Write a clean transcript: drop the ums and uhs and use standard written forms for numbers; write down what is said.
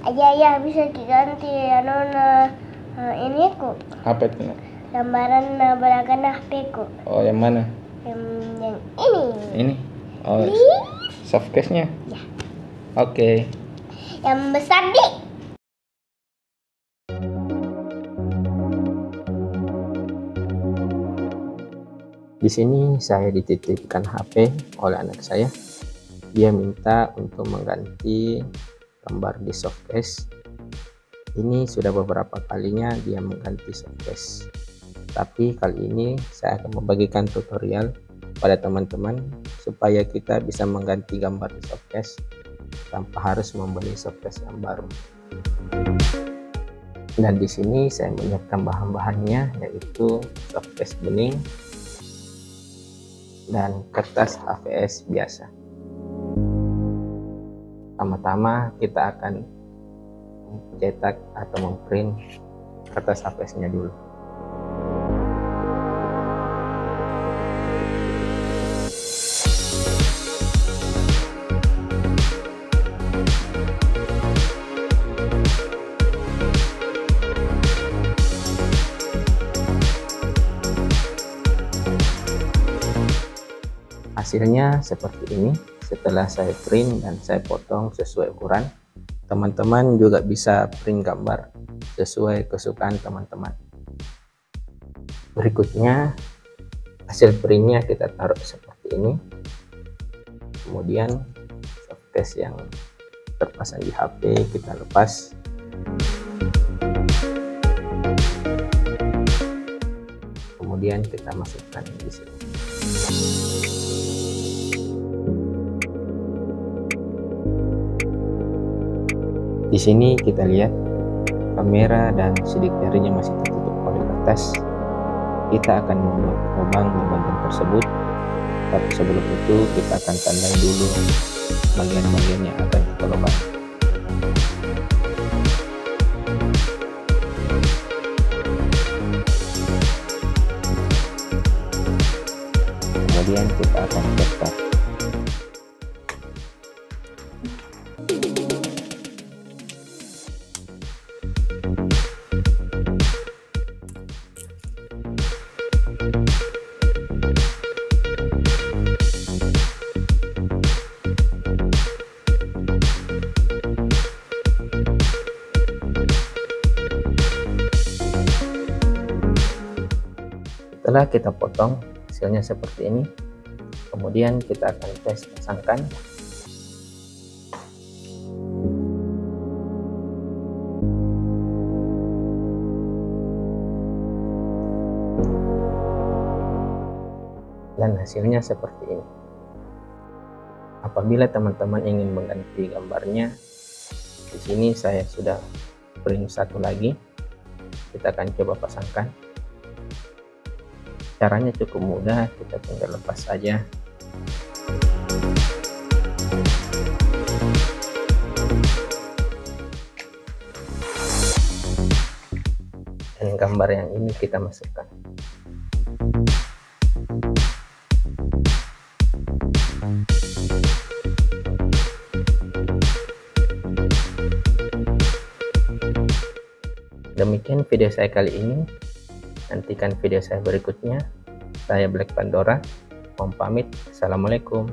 Ayah bisa diganti nona ini ku Apa itu? gambaran belakang HP ku. Oh, yang mana? Yang ini. Ini. Oh, softcase-nya. Ya. Oke. Yang besar dik. Di sini saya dititipkan HP oleh anak saya. Dia minta untuk mengganti gambar di softcase. Ini sudah beberapa kalinya dia mengganti softcase. Tapi kali ini saya akan membagikan tutorial pada teman-teman supaya kita bisa mengganti gambar di softcase tanpa harus membeli softcase yang baru. Dan di sini saya menyiapkan bahan-bahannya, yaitu softcase bening dan kertas HVS biasa. Pertama-tama kita akan mencetak atau memprint kertas HVS-nya dulu. Hasilnya seperti ini. Setelah saya print dan saya potong sesuai ukuran, teman-teman juga bisa print gambar sesuai kesukaan teman-teman. Berikutnya hasil printnya kita taruh seperti ini. Kemudian softcase yang terpasang di HP kita lepas. Kemudian kita masukkan di sini. Di sini kita lihat kamera dan sidik jarinya masih tertutup oleh kertas. Kita akan membuat lubang di bagian tersebut, tapi sebelum itu kita akan tandai dulu bagian-bagian yang akan kita lubang. Kemudian kita akan cetak. Setelah kita potong, hasilnya seperti ini. Kemudian kita akan tes pasangkan. Dan hasilnya seperti ini. Apabila teman-teman ingin mengganti gambarnya, di sini saya sudah print satu lagi. Kita akan coba pasangkan. Caranya cukup mudah, kita tinggal lepas saja. Dan gambar yang ini kita masukkan. Demikian video saya kali ini. Nantikan video saya berikutnya. Saya Black Pandora, mohon pamit. Assalamualaikum.